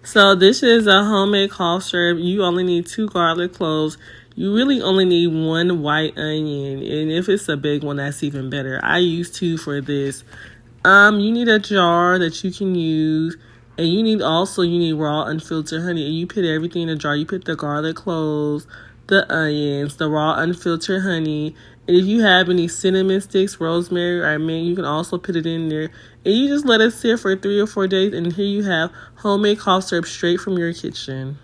So this is a homemade cough syrup. You only need 2 garlic cloves. You really only need 1 white onion, and if it's a big one, that's even better. I use 2 for this. You need a jar that you can use, and you need raw unfiltered honey. And you put everything in a jar. You put the garlic cloves, the onions, the raw unfiltered honey, and if you have any cinnamon sticks, rosemary, or mint, you can also put it in there. And you just let it sit for 3 or 4 days, and here you have homemade cough syrup straight from your kitchen.